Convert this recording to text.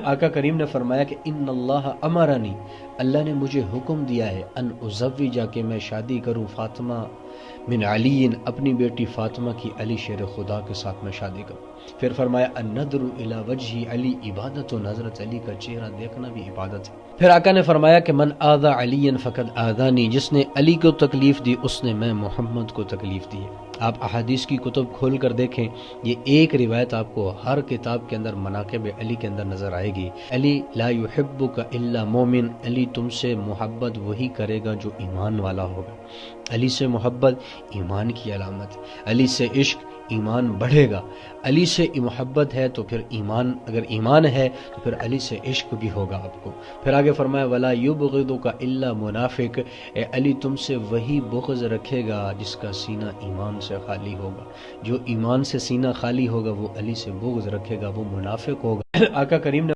آقا کریم نے فرمایا کہ ان اللہ امرنی، اللہ نے مجھے حکم دیا ہے ان ازوجا کہ میں شادی کروں فاطمہ من علی، اپنی بیٹی فاطمہ کی علی شیر خدا کے ساتھ میں شادی کروں۔ پھر فرمایا النظر الی وجہ علی عبادت، و حضرت علی کا چہرہ دیکھنا بھی عبادت ہے۔ پھر آقا نے فرمایا کہ من آذى علی فقد آذانی، جس نے علی کو تکلیف دی اس نے میں محمد کو تکلیف دی ہے۔ آپ احادیث کی کتب کھول کر دیکھیں، یہ ایک روایت آپ کو ہر کتاب کے اندر مناقب علی کے اندر نظر آئے گی۔ علی لا یحبک الا مومن، علی تم سے محبت وہی کرے گا جو ایمان والا ہوگا۔ علی سے محبت ایمان کی علامت، علی سے عشق ایمان بڑھے گا۔ علی سے محبت ہے تو پھر ایمان، اگر ایمان ہے تو پھر علی سے عشق بھی ہوگا آپ کو۔ پھر آگے فرمایا ولا یبغضک الا منافق، اے علی تم سے وہی بغض رکھے گا جس کا سینہ ایمان سے خالی ہوگا۔ جو ایمان سے سینہ خالی ہوگا وہ علی سے بغض رکھے گا، وہ منافق ہوگا۔ آقا کریم نے